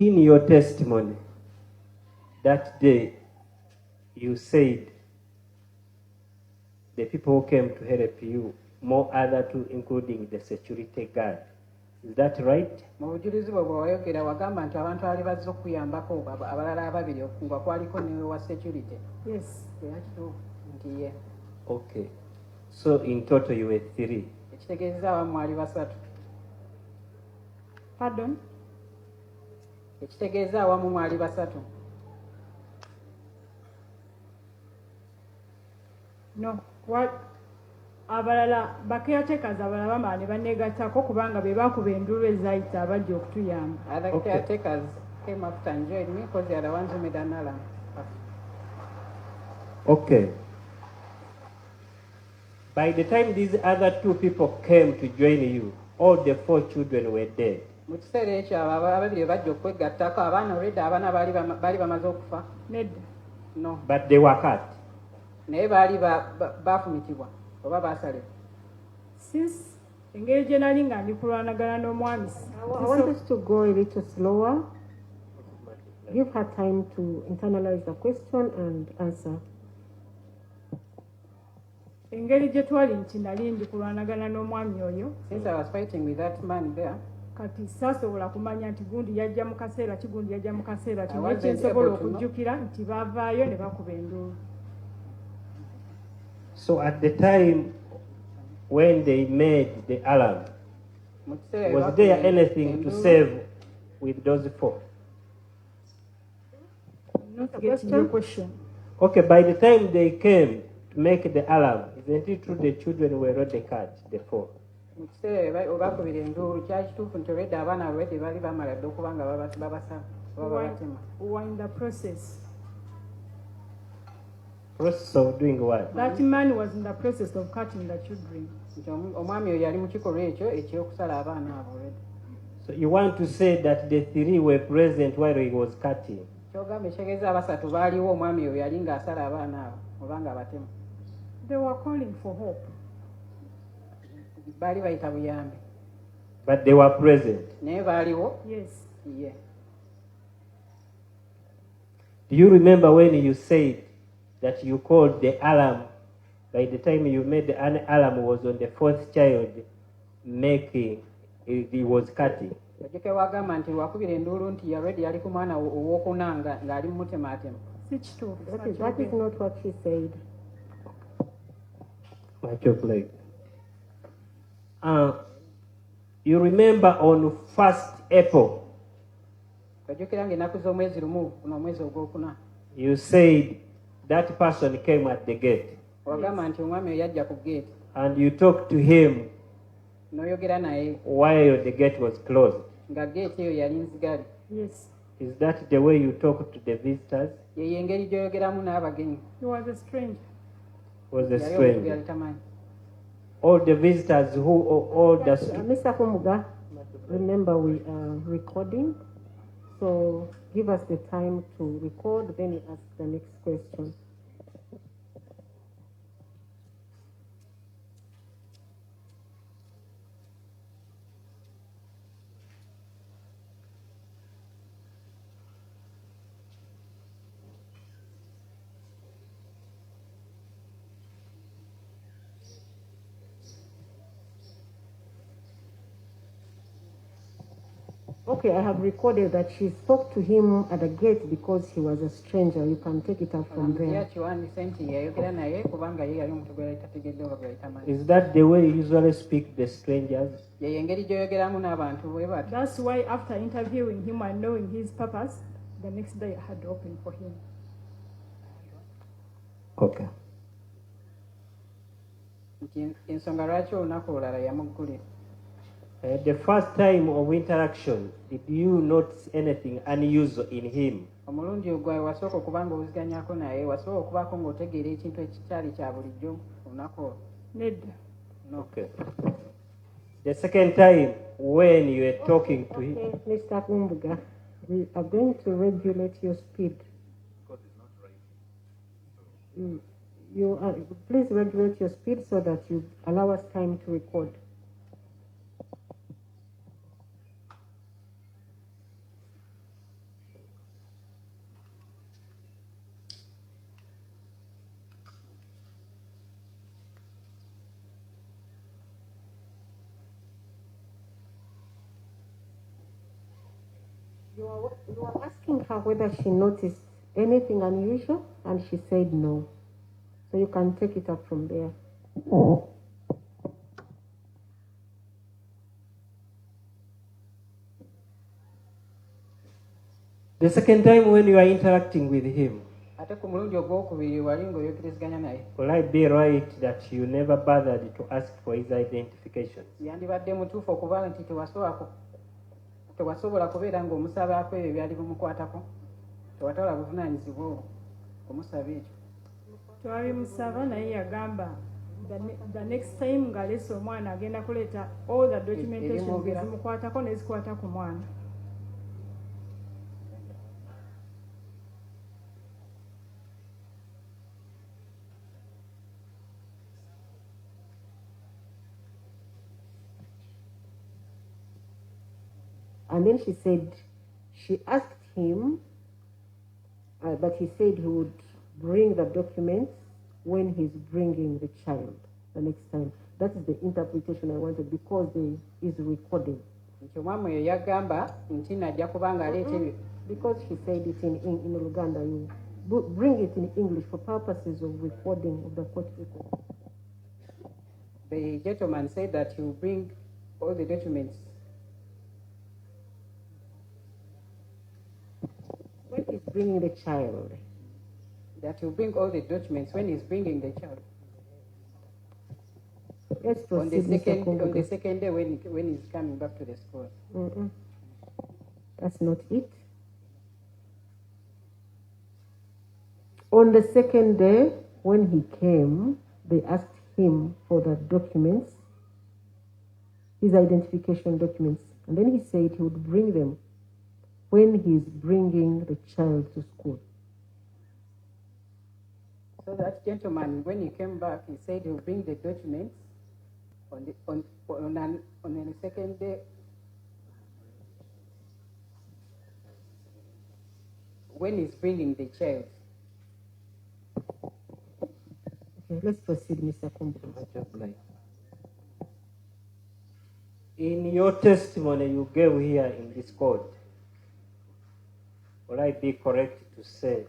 In your testimony, that day, you said the people who came to help you, more other two, including the security guard. Is that right? Yes. Okay. So in total you were 3. Pardon? No. What? Abalala bakeyateekazi abalala bamala ne banneegattako kubanga be baakuba endulu ezayita abajja okutuyamba. Other caretakers came after and joined me because they are the ones who made an alarm. Okay. By the time these other 2 people came to join you, all the 4 children were dead. No. But they were cut. Since engeri gye nali nga ndi kulwanagana n'omwami, I want us to go a little slower. Give her time to internalize the question and answer. engeri gye twali nti nali ndi kulwanagana n'omwami oyo, Since I was fighting with that man there, kati saasobola kumanya nti gundi yajja mu kaseera ki gundi yajja mu kaseera ki, I wasn't nekyensobola able to know. okujjukira nti baavaayo ne bakuba endulu. So at the time when they made the alarm, was there anything to save with those 4? Not getting your question. Okay, by the time they came to make the alarm, isn't it true the children were already cut, the 4? We were in the process. Process of doing what? That man was in the process of cutting the children. So you want to say that the 3 were present while he was cutting? They were calling for hope. But they were present. Yes. Yeah. Do you remember when you said that you called the alarm? By the time you made the alarm was on the 4th child making, he was cutting. It's true. That is not what she said. Much of like. You remember on 1st April, you said that person came at the gate. And you talked to him while the gate was closed. Yes. Is that the way you talk to the visitors? He was a stranger. Was a stranger. All the visitors Mr. Kumuga, remember we are recording, so give us the time to record, then you ask the next question. Okay, I have recorded that she spoke to him at the gate because he was a stranger. You can take it up from there. Is that the way you usually speak to strangers? That's why after interviewing him and knowing his purpose, the next day I had to open for him. Okay. The first time of interaction, did you notice anything unusual in him? Ned. Okay. The second time, when you were talking to him. Okay, Mr. Kumbuga, we are going to regulate your speed. Because it's not right. Please regulate your speed so that you allow us time to record. You are asking her whether she noticed anything unusual, and she said no. So you can take it up from there. The second time when you are interacting with him, ate ku mulundi ogwokubiri wali ng'oyogerezeganya naye will I be right that you never bothered to ask for his identification? yandibadde mutuufu okuba nti tewasobola kubeera ng'omusabaako ebyo byali bimukwatako tewatwala buvunaanyizibwa obwo omusaba ekyo twabimusaba naye yagamba the next time ng'alese omwana agenda kuleeta all the documentation ezimukwatako nezikwata ku mwana. And then she said, she asked him, but he said he would bring the documents when he's bringing the child the next time. That is the interpretation I wanted, because there is recording. nti omwami oyo yagamba nti najja kubanga aleeta ebyo Because she said it in Uganda, you bring it in English for purposes of recording of the court record. the gentleman said that he will bring all the documents When he's bringing the child, that he will bring all the documents when he's bringing the child let's on proceed, the Mr. Kongoga. second day when he's coming back to the school. That's not it. On the second day, when he came, they asked him for the documents, his identification documents, and then he said he would bring them when he's bringing the child to school. So that gentleman, when he came back, he said he would bring the documents on the second day when he's bringing the child. Okay, let's proceed, Mr. Kumbu. In your testimony you gave here in this court, will I be correct to say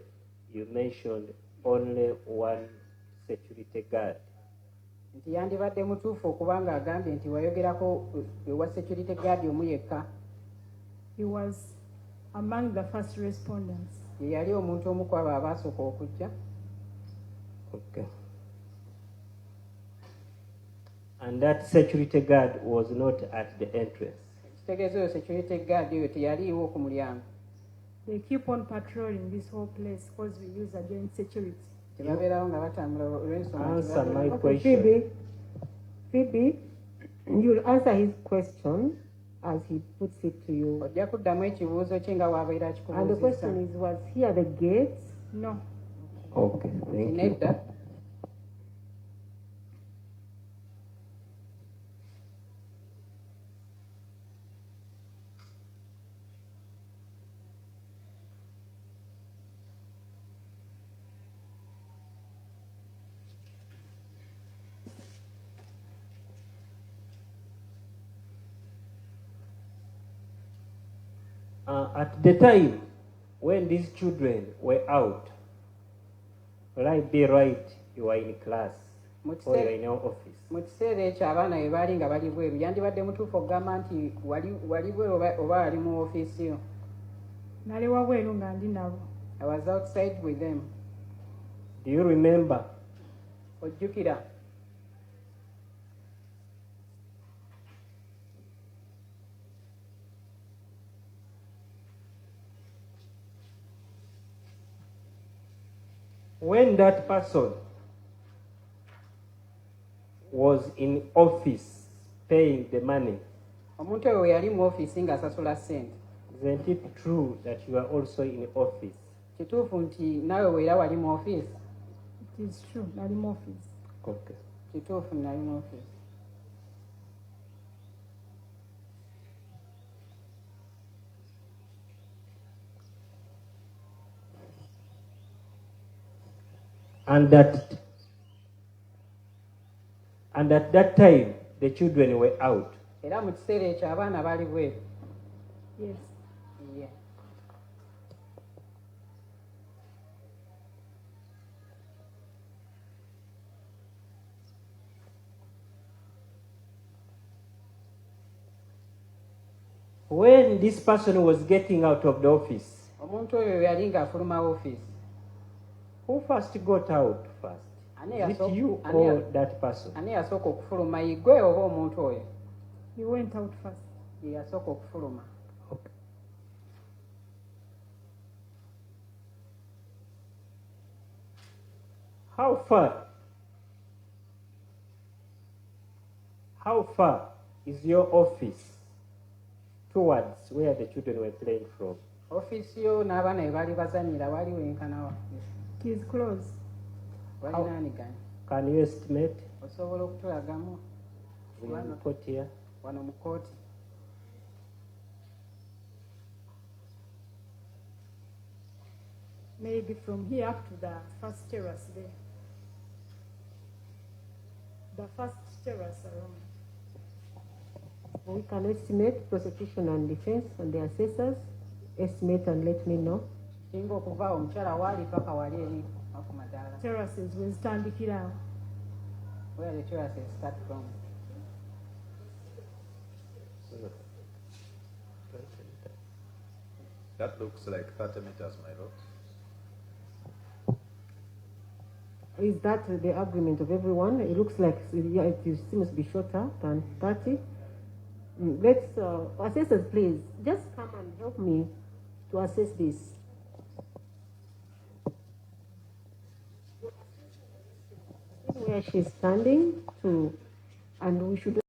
you mentioned only one security guard? Nti yandibadde mutuufu okuba ng'agambye nti wayogerako ewa security guard omu yekka. He was among the first respondents. Ye yali omuntu omu ku abo abaasooka okujja. Okay. And that security guard was not at the entrance. Kitegeeza oyo security guard oyo teyaliiwo ku mulyango. They keep on patrolling this whole place because we use against security. Tebabeerawo nga batambula olw'ensonga. Answer my Okay, question. Phoebe, you'll answer his question as he puts it to you. Ojja kuddamu ekibuuzo kye nga bw'abeera And the akikubuuzizza. question is, was he at the gates? No. Okay, thank you. Nedda. At the time when these children were out, will I be right? You were in class or you were in your office? Mu kiseera ekyo abaana bwe baali nga bali bweru yandibadde mutuufu okugamba nti wali bweru oba ali mu ofiisi yo. Nali wabweru nga ndi nabo. I was outside with them. Do you remember? Ojjukira. When that person was in office paying the money, Omuntu oyo we yali mu ofiisi ng'asasula ssente. isn't it true that you are also in office? Kituufu nti naawe weera wali mu ofiisi. It is true. Nali mu office. Okay. Kituufu nali mu ofiisi. And at that time, the children were out. Era mu kiseera ekyo abaana bali bweru. Yes. Yeah. When this person was getting out of the office, omuntu oyo yali ng'afuluma office. who first got out first? Is it you or that person? Ani yasooka okufuluma, igwe oba omuntu oyo? He went out first. Ye yasooka okufuluma. Okay. How far is your office towards where the children were playing from? Office yo n'abaana be baali bazannyira wali wenkana wa? It is close. Walinaaniganye. Can you estimate? Osobola okutulagamu We put here. wano mu kooti. Maybe from here up to the first terrace there. The first terrace around. We can estimate, prosecution and defense and the assessors, estimate and let me know. Kinga okuva omukyala waali paka wali eri ku madaala. Terraces wezitandikira. Where the terraces start from. That looks like 30 meters, my lord. Is that the agreement of everyone? It looks like yeah, it seems to be shorter than 30. Let's, assessors, please, just come and help me to assess this. Where she's standing to, and we should